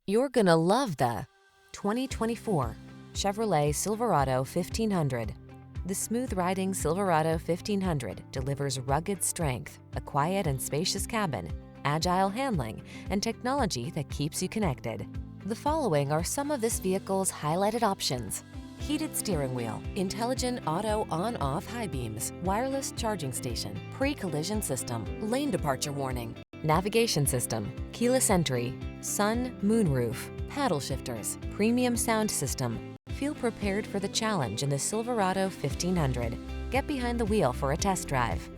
You're gonna love the 2024 Chevrolet Silverado 1500. The smooth-riding Silverado 1500 delivers rugged strength, a quiet and spacious cabin, agile handling, and technology that keeps you connected. The following are some of this vehicle's highlighted options: heated steering wheel, intelligent auto on-off high beams, wireless charging station, pre-collision system, lane departure warning, navigation system, keyless entry, sun, moonroof, paddle shifters, premium sound system. Feel prepared for the challenge in the Silverado 1500. Get behind the wheel for a test drive.